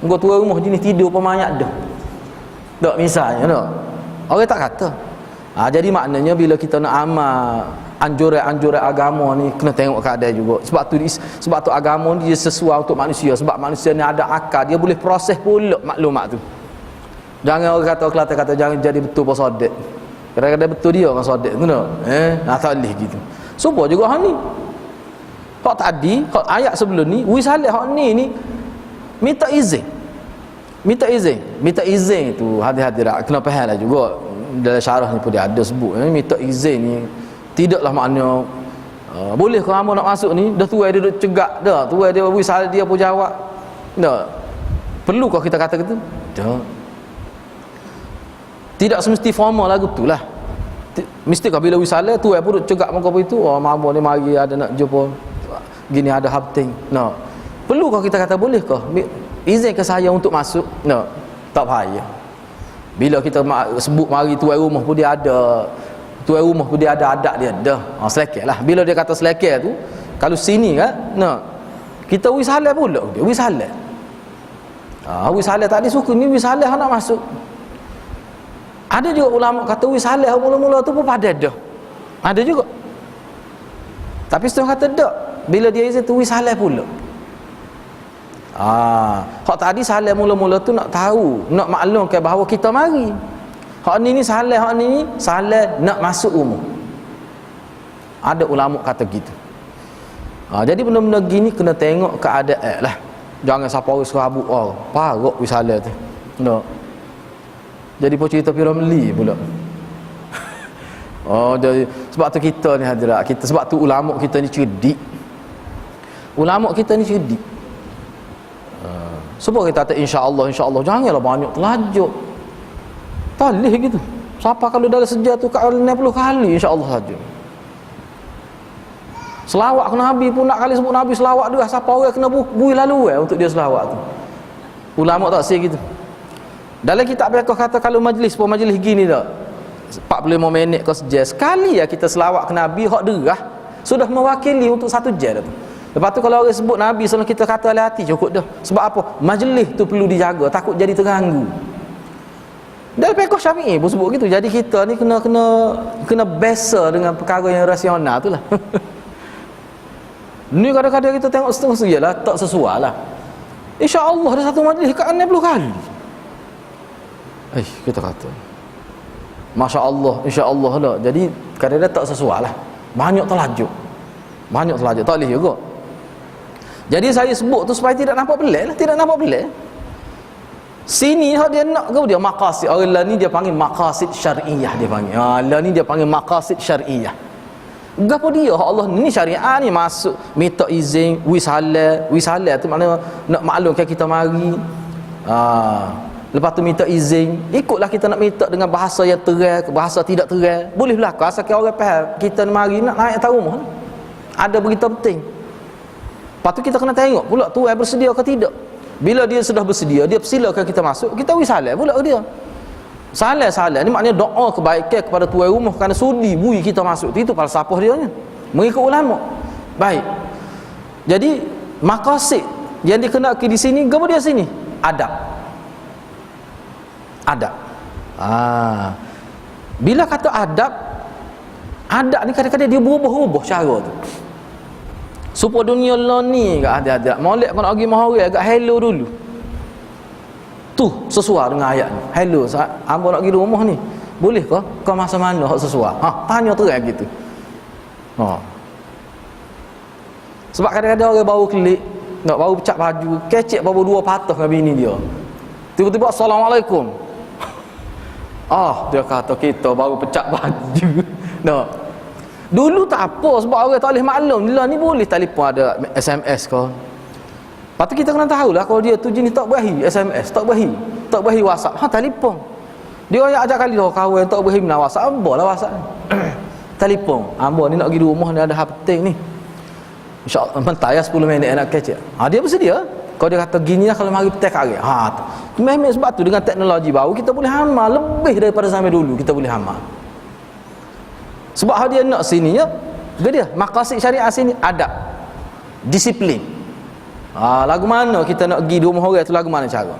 Engkau tuan rumah jenis tidur pemanyak dah. Tak misalnya tak. Orang tak kata. Jadi maknanya bila kita nak amal anjuran-anjuran agama ni kena tengok keadaan juga. Sebab tu agama ni dia sesuai untuk manusia. Sebab manusia ni ada akal, dia boleh proses pula maklumat tu. Jangan orang kata Kelantan kata jangan jadi betul bersodet. Kadang-kadang betul dia orang sodet tu tak. Tak boleh gitu. Supaya juga hak ni. Hak tadi, hak ayat sebelum ni, wisalah hak ni minta izin. Minta izin tu hadirat kena faham lah juga. Dalam syarah ni pun dia ada sebut minta izin ni tidaklah makna boleh ke hamba nak masuk ni dah tuai dia duduk cegak dah, tuai dia wisal dia pun jawab tak. Perlu kau kita kata gitu? Tak. Tidak semesti formal lagu tu lah. Mesti kau bila wisal tuai pun duduk cegak muka itu, hamba ni mari ada nak jumpa gini ada hapting. No. Perlu kau kita kata boleh kau izin ke saya untuk masuk? No. Tak payah. Bila kita sebut mari tuan rumah pun dia ada adat dia dah. Selekeh lah. Bila dia kata selekeh tu, kalau sini kan, kita wisalah pula dia wisalah. Wisalah tadi suka ni wisalah nak masuk. Ada juga ulama kata wisalah mula-mula tu pun padat dah. Ada juga. Tapi setengah kata tak. Bila dia izin tu wisalah pula. Hak tadi salah mula-mula tu nak tahu, nak maklumkan bahawa kita mari. Hak ni salah, hak ni salah nak masuk rumah. Ada ulama kata gitu. Jadi benda-benda gini kena tengok keadaan lah. Jangan siapa orang serabut parok wisalah tu. No. Jadi pun cerita Piramli pula. Jadi sebab tu kita ni hadirat, sebab tu ulama kita ni cerdik. Ulama kita ni cerdik. Sebab kita kata insya-Allah janganlah banyak terlajuk. Talih gitu. Siapa kalau dalam sejarah tu 60 kali insya-Allah saja. Selawat ke Nabi pun nak kali sebut Nabi selawat dia, siapa orang kena bui lalu untuk dia selawat tu. Ulama tak say gitu. Dalam kitab mereka kata kalau majlis gini tak 45 minit ke sejam sekali kita selawat ke Nabi hak derah sudah mewakili untuk satu jam tu. Lepas tu kalau orang sebut Nabi SAW kita kata oleh hati cukup dah. Sebab apa? Majlis tu perlu dijaga, takut jadi terganggu. Dalam fiqh Syafi'i pun sebut gitu. Jadi kita ni kena biasa dengan perkara yang rasional tu lah. Ni kadang-kadang kita tengok setengah lah tak sesuai lah. InsyaAllah ada satu majlis kat 60 kali. Kita kata Masya Allah, insya-Allah lah. Jadi kadang-kadang tak sesuai lah. Banyak terlajuk, tak boleh juga. Jadi saya sebut tu supaya tidak nampak pelik lah. Tidak nampak pelik. Sini dia nak ke dia maqasid. Orang lah ni dia panggil maqasid syar'iyah dia panggil. Lah ni dia panggil maqasid syar'iyah. Gapo dia Allah ni syariat ni masuk minta izin wisalah tu maknanya nak maklumkan kita mari. Lepas tu minta izin, ikutlah kita nak minta dengan bahasa yang terang, bahasa tidak terang. Boleh berlaku asalkan orang faham kita mari nak naik atas rumah. Ada berita penting. Lepas tu kita kena tengok pula tuan bersedia ke tidak. Bila dia sudah bersedia, dia persilakan kita masuk, kita wisalah pula dia. Salah ni maknanya doa kebaikan kepada tuan rumah kerana sudi bui kita masuk. Itu falsafah dia nya. Mengikut ulama. Baik. Jadi maqasid yang dikenakan di sini, apa dia sini? Adab. Bila kata adab ni kadang-kadang dia berubah-ubah cara tu. Supaya dunia lah ni ada molek kena pergi mahari agak hello dulu. Tu sesuai dengan ayat ni. Hello, hamba nak pergi rumah ni. Boleh ke? Kau masa mana hak sesuai? Tanya terang gitu. Sebab kadang-kadang orang baru klik, nak baru pecah baju, kecek baru dua patah dengan bini dia. Tiba-tiba assalamualaikum. Dia kata kita baru pecah baju. Dulu tak apa sebab orang tak boleh maklum. Lah ni boleh telefon ada SMS ke. Lepas tu kita kena tahulah kalau dia tu jenis tak berahi SMS, tak berahi WhatsApp. Telefon. Dia yang ajak kali dah kawan tak berahi mana WhatsApp, ambalah WhatsApp. Telefon. Amba ni nak pergi rumah ni ada hal penting ni. InsyaAllah mentar ya 10 minit nak kecek. Dia bersedia. Kalau dia kata gini lah kalau mari petek hari. Memang sebab tu dengan teknologi baru kita boleh amal lebih daripada zaman dulu kita boleh amal. Sebab dia nak sini ya, dia maqasid syariat sini adab, disiplin. Lagu mana kita nak pergi di rumah orang tu, lagu mana cara?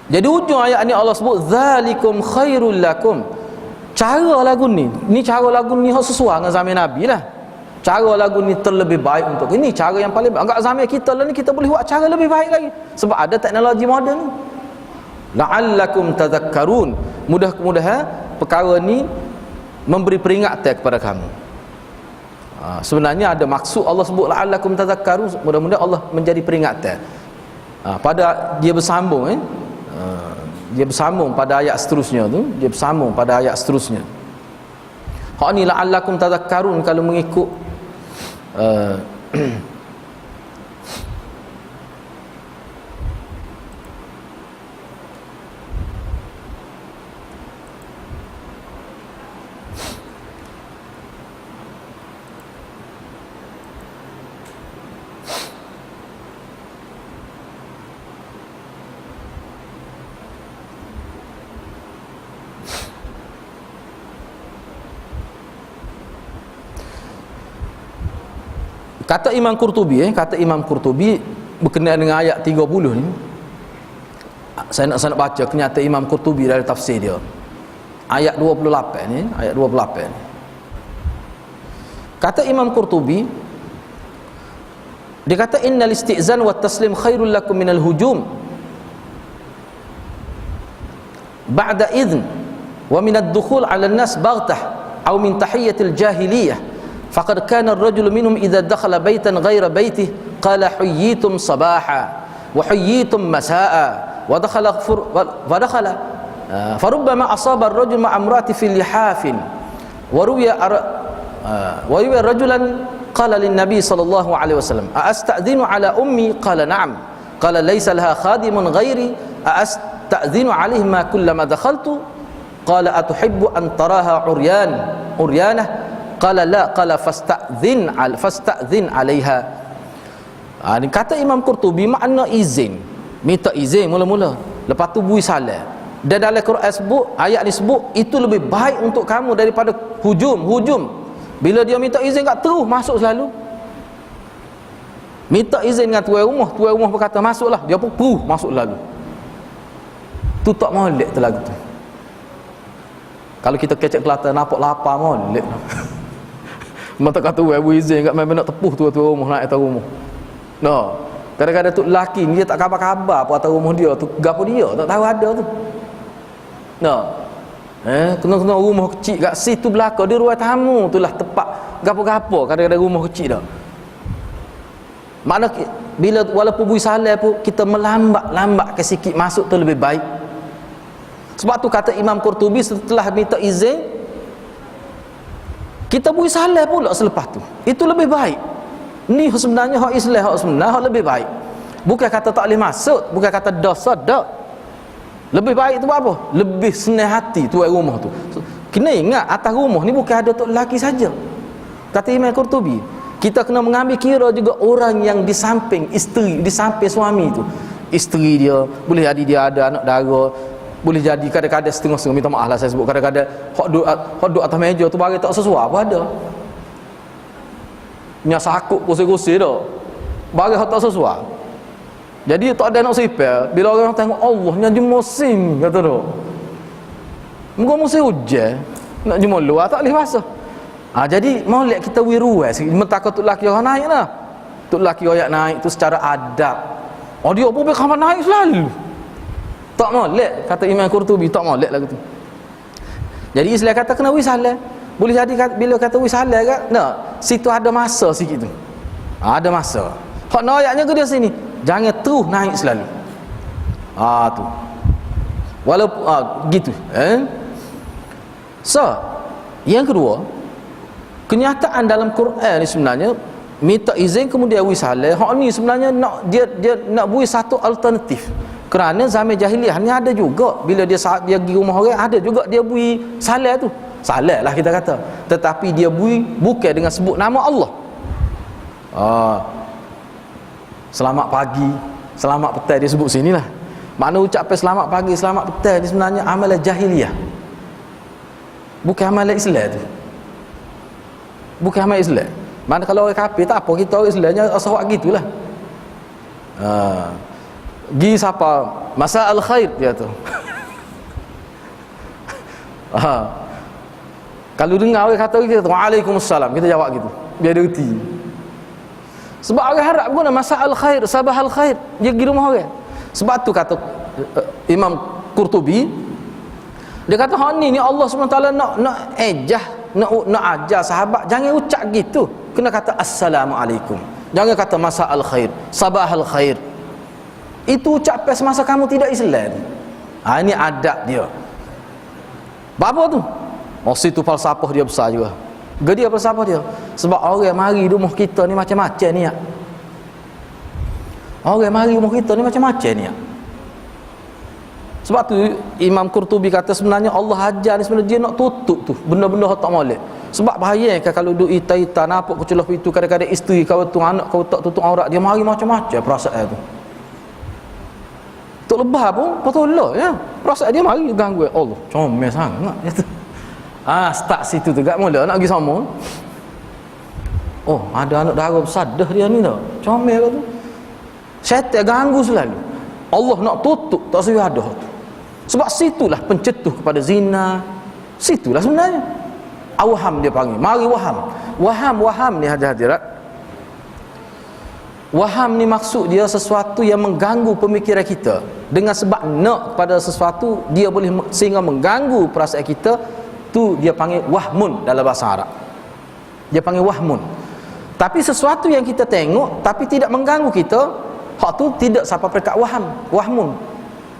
Jadi ujung ayat ni Allah sebut zalikum khairul lakum. Cara lagu ni cara lagu ni sesuai dengan zaman Nabi lah. Cara lagu ni terlebih baik untuk ini cara yang paling baik. Enggak zaman kita lah ni, kita boleh buat cara lebih baik lagi sebab ada teknologi moden. La'allakum tadhakkarun. Mudah-mudahan perkara ni memberi peringatan kepada kamu. Sebenarnya ada maksud Allah sebut la'allakum tadhakkarun, mudah-mudahan Allah menjadi peringatan. Pada dia bersambung dia bersambung pada ayat seterusnya tu, hak ni la'allakum tadhakkarun kalau mengikut kata Imam Qurtubi berkenaan dengan ayat 30 ni. Saya nak baca kenyataan Imam Qurtubi dari tafsir dia. Ayat 28 ni, kata Imam Qurtubi, dia kata innal istizan wat taslim khairul lakum minal hujum ba'da idhn wa minad dukhul 'ala an-nas baghtah aw min tahiyyatil jahiliyah. Faqad kana ar-rajulu minhum idza dakhala baytan ghayra baytihi qala huyyitum sabaha wa huyyitum masaa wa dakhala farubbama asaba ar-rajulu ma'a imra'ati fi lihafin wa ruwiya rajulan qala lin-nabi sallallahu alaihi wasallam asta'dhinu ala ummi qala na'am qala laysa laha khadimun ghairi asta'dhinu 'alayhi ma kullama dakhaltu qala atuhibbu an taraha uryanah qala la qala fasta'dhin 'alaiha. Ni kata Imam Qurtubi makna izin, minta izin mula-mula, lepas tu bui salam. Dan dalam Quran sebut, ayat ni sebut itu lebih baik untuk kamu daripada hujum. Bila dia minta izin kat terus masuk selalu. Minta izin dengan tuan rumah berkata masuklah, dia pun masuk selalu. Tu tak molek tu lagu tu. Kalau kita kecek Kelantan nampak lapar molek. Mata kata ibu izin kat main nak tepuh tu rumah naik atas rumah. No. Kadang-kadang tu lelaki ni dia tak khabar-khabar apa atas rumah dia tu, gapo dia tak tahu ada tu. No. Kena rumah kecil kat situ belakang dia ruang tamu tu lah tepat gapo-gapo kadang-kadang rumah kecil dah. Makna bila walaupun bui salah pun kita melambat ke sikit masuk tu lebih baik. Sebab tu kata Imam Qurtubi setelah minta izin kita bui salah pula selepas tu, itu lebih baik. Ni sebenarnya hak Islam, hak lebih baik. Bukan kata tak boleh masuk, bukan kata dosa dak. Lebih baik tu apa? Lebih senang hati tuan rumah tu. Kena ingat atas rumah ni bukan ada tok lelaki saja. Kata Imam Qurtubi, kita kena mengambil kira juga orang yang di samping isteri, di samping suami tu. Isteri dia, boleh jadi dia ada anak dara, boleh jadi kadang-kadang setengah-setengah, minta maaf lah saya sebut, kadang-kadang hok duduk atas meja tu bagi tak sesuai apa ada. Nya sakut kursi-kursi dah. Bagi hok tak sesuai. Jadi tak ada nak sipel. Bila orang tengok Allah nya di musim kata tu. Muka musim hujan, nak jumpa luar tak boleh basah. Jadi molek kita wiruai sikit, mentakut tok laki orang naik lah. Tok laki orang naik tu secara adab. Dia pun berkamar naik selalu. Tak molek, kata Imam Qurtubi, tak molek lagu tu. Jadi Islam kata kena wisalah. Boleh jadi bila kata wisalah kan, situ ada masa sikit tu. Ada masa. Hak ayatnya ke dia sini, jangan terus naik selalu. Tu. Walaupun gitu, So, yang kedua, kenyataan dalam Quran ni sebenarnya minta izin kemudian wisalah. Hak ni sebenarnya dia nak bui satu alternatif. Kerana zaman jahiliah ni ada juga bila dia pergi rumah orang ada juga dia bui salah tu. Salah lah kita kata. Tetapi dia bui bukan dengan sebut nama Allah. Selamat pagi, selamat petang dia sebut sinilah. Makna ucapan selamat pagi, selamat petang ni sebenarnya amalan jahiliah. Bukan amalan Islam tu. Bukan amalan Islam. Mana kalau orang kafir tak apa, kita orang Islamnya asal gitulah. Gi siapa? Masa al-khair dia tu. Kalau dengar orang kata kita Waalaikumsalam, kita jawab gitu. Biar dia reti. Sebab orang harap guna masa al-khair, sabah al-khair, dia pergi rumah orang. Sebab tu kata Imam Qurtubi, dia kata hak ni Allah SWT nak ejah, nak ajar sahabat jangan ucap gitu. Kena kata assalamualaikum. Jangan kata masa al-khair, sabah al-khair. Itu ucapan semasa kamu tidak Islam. Ini adab dia. Apa tu? Situ falsafah dia besar juga. Gedia falsafah dia. Sebab orang mari rumah kita ni macam-macam ni. Orang mari rumah kita ni macam-macam ni. Sebab tu Imam Qurtubi kata sebenarnya Allah ajar ni sebenarnya dia nak tutup tu benda-benda tak molek. Sebab bahaya kan kalau duk ita-ita nampak kecelah pintu, kadang-kadang isteri kau tu anak kau tak tutup aurat, dia mari macam-macam perasaan tu. Tok lebah pun betul lah ya. Perasaan dia mari ganggu Allah. Comel sangat dia tu. Start situ tu gak mula nak pergi sama. Oh, ada anak dara besar dah dia ni dah. Comel tu. Syaitan ganggu selalu. Allah nak tutup tak sesuai ada tu. Sebab situlah pencetus kepada zina. Situlah sebenarnya. Awham dia panggil. Mari waham. Waham ni hadirat. Waham ni maksud dia sesuatu yang mengganggu pemikiran kita. Dengan sebab nak pada sesuatu dia boleh sehingga mengganggu perasaan kita, tu dia panggil wahmun dalam bahasa Arab. Dia panggil wahmun. Tapi sesuatu yang kita tengok tapi tidak mengganggu kita, hak tu tidak sampai peringkat wahmun.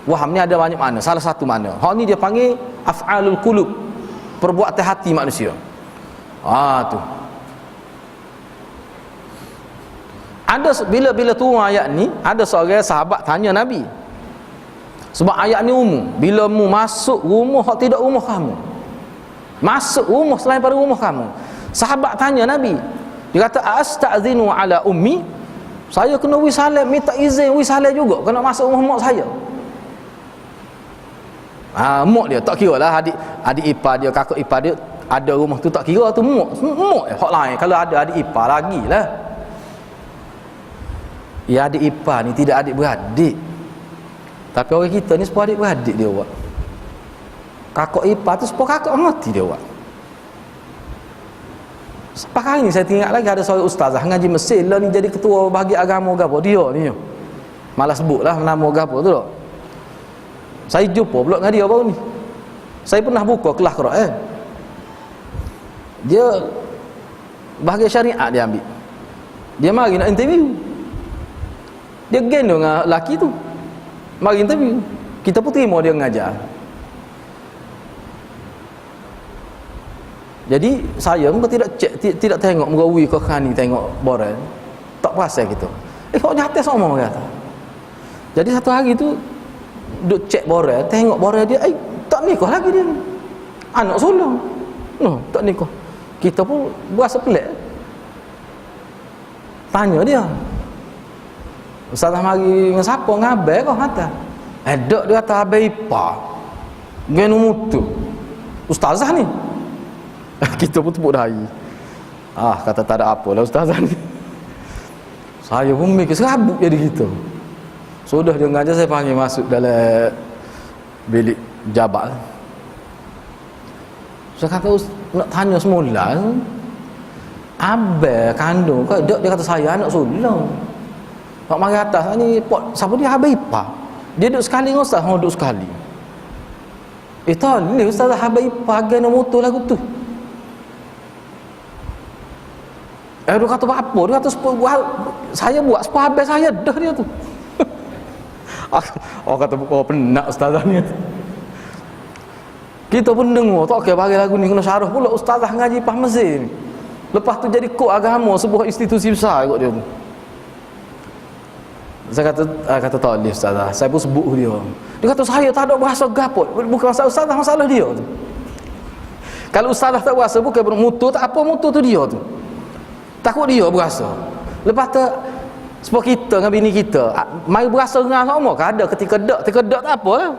Waham ni ada banyak makna. Salah satu makna. Hak ni dia panggil af'alul qulub, perbuatan hati manusia. Tu. Ada bila turun ayat ni, ada seorang sahabat tanya Nabi. Sebab ayat ni umum. Bila mu masuk rumah hak tidak rumah kamu, masuk rumah selain pada rumah kamu, sahabat tanya Nabi. Dia kata astazinu ala ummi, saya kena wisalah, minta izin wisalah juga kena masuk rumah mak saya. Mak dia tak kira lah adik ipar dia, kakak ipar dia ada rumah tu, tak kira tu mak hak lain. Kalau ada adik ipar lagilah. Ya, adik ipar ni tidak adik beradik. Tapi orang kita ni sepuluh adik beradik dia buat. Kakak ipar tu sepuluh kakak mati dia buat. Sepakai ni saya tengok lagi ada seorang ustazah ngaji Mesir lah ni, jadi ketua bahagian agama gapo dia ni. Malas sebutlah nama gapo tu tak. Saya jumpa pula dengan dia baru ni. Saya pernah buka kelas Quran. Dia bahagian syariat dia ambil. Dia mari nak interview. Dia gendong dengan lelaki tu. Mari interview. Kita pun terima dia mengajar. Jadi saya pun tidak cek, tidak tengok merawi ke khani tengok boran. Tak perasan kita. Kok nyata sama orang kata. Jadi satu hari tu duk cek boran, tengok boran dia, tak nikah lagi dia. Anak sulung. Tak nikah. Kita pun berasa pelik. Tanya dia. Ustazah mari dengan siapa? Ngabai kau kata. Dok dia kata abai ipar. Genu mutu. Ustazah ni. Kita pun tepuk dahi. Kata tak ada apa lah ustazah ni. Saya pun mikir serabut jadi gitu. Sudah dia ngajar, saya panggil masuk dalam bilik jabat. Saya kata nak tanya semula. Abang kandung kau dok, dia kata saya anak sulung. Pak mari atas ni pot siapa dia Habib Ipar. Dia duduk sekali dengan ustaz, duduk sekali. Tak ni ustaz Habib Ipar agak nak motor lagu tu. Dia kata apa? Dia kata saya buat sepuluh habis saya dah dia tu. Orang kata penat ustazah ni. Kita pun dengar tak okey bagi lagu ni kena syarah pula ustazah ngaji Pah Mesir ni. Lepas tu jadi kod agama sebuah institusi besar kot dia tu. Saya kata tak boleh ustazah. Saya pun sebut dia. Dia kata saya tak ada berasa gapot. Bukan masalah ustazah, masalah dia tu. Kalau ustazah tak berasa bukan mutu, tak apa mutu tu dia tu. Takut dia berasa. Lepas tu sebab kita dengan bini kita mari berasa ngah sama ke? Ada ketika dak tak apa lah.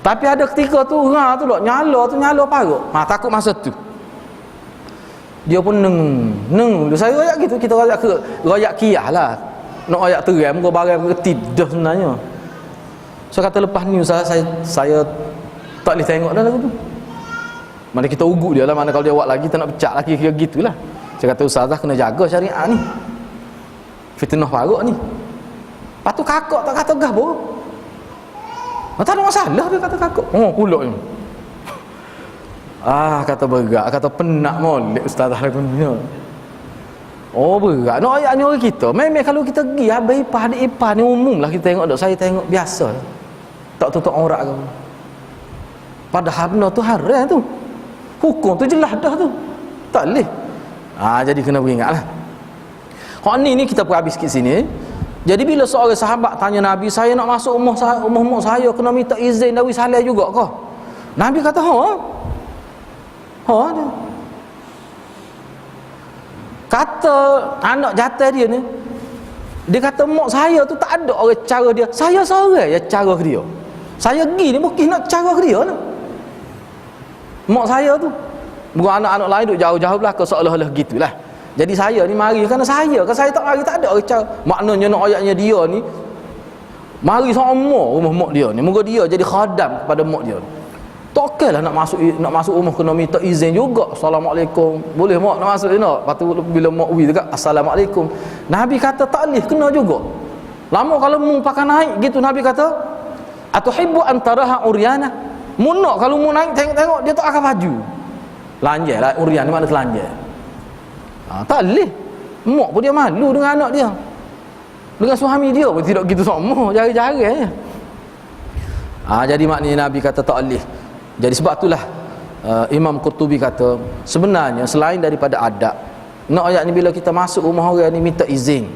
Tapi ada ketika tu ngah tu nyala paruk. Takut masa tu. Dia pun neng. Saya royak gitu, kita royak kiyah lah. Nak royak teram kau barang reti dah sebenarnya. So kata lepas ni Ustaz, saya tak boleh tengok dah lagu tu. Mana kita ugut dia lah, mana kalau dia buat lagi tak nak pecah lagi, kira gitulah. Saya kata Ustazah kena jaga syariat ni. Fitnah paruk ni. Lepas tu kakak tak kata gah pun. Tak ada masalah dia kata kakak. Oh pulak ni. Kata berat, kata penat molek Ustazah lagu ni. Oh berat. Nak ayatnya orang kita. Memang kalau kita pergi habis ipah adik ipah ni umum lah kita tengok dok. Saya tengok biasa. Tak tutup aurat ke. Padahal benda tu haram tu. Hukum tu jelas dah tu. Tak boleh. Jadi kena beringatlah. Hak ni kita pun habis sikit sini. Jadi bila seorang sahabat tanya Nabi, saya nak masuk rumah mak saya kena minta izin dari saleh juga ke? Nabi kata, dia. Kata anak jatah dia ni, dia kata mak saya tu tak ada orang cara dia. Saya seorang ya cara ke dia. Saya pergi ni mungkin nak cara ke dia ni. Mak saya tu. Bukan anak-anak lain duk jauh-jauh belakang seolah-olah gitulah. Jadi saya ni mari kerana saya tak mari tak ada orang cara. Maknanya nak ayatnya dia ni mari sama rumah mak dia ni. Moga dia jadi khadam kepada mak dia. Tak okeylah nak masuk rumah kena minta izin juga. Assalamualaikum. Boleh mak nak masuk ni nak. Lepas tu bila mak wi dekat assalamualaikum. Nabi kata tak boleh kena juga. Lama kalau mu pakai naik gitu Nabi kata atuhibbu antaraha uryana. Mu nak kalau mu naik tengok-tengok dia tak akan baju. Lanjai lah uryan ni makna telanjai. Tak boleh. Mak pun dia malu dengan anak dia. Dengan suami dia pun tidak gitu sama. Jari-jari je. Jadi maknanya Nabi kata tak boleh. Jadi sebab itulah Imam Qurtubi kata sebenarnya selain daripada adab, nak ayat ni bila kita masuk rumah orang ni minta izin.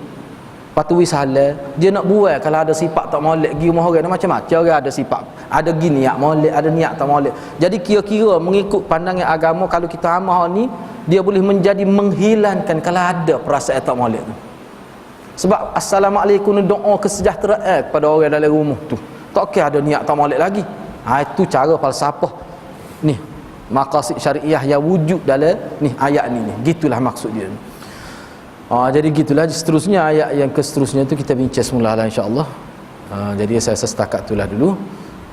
Patui salah, dia nak buat kalau ada sifat tak molek pergi rumah orang macam-macam orang ada sifat. Ada gini niat molek, ada niat tak molek. Jadi kira-kira mengikut pandangan agama kalau kita amal ni dia boleh menjadi menghilangkan kalau ada perasaan tak molek tu. Sebab assalamualaikum ni doa kesejahteraan kepada orang dalam rumah tu. Tak kira ada niat tak molek lagi. Itu cara falsafah ni. Maqasid syariah yang wujud dalam ni ayat ni. Gitulah maksud dia ni. Jadi gitulah seterusnya ayat yang seterusnya tu kita bincang semula lah insya-Allah. Jadi saya setakat itulah dulu.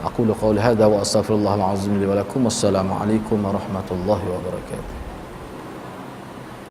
Aku qauli hadza wa astaghfirullahal azim li wa lakum. Wassalamualaikum warahmatullahi wabarakatuh.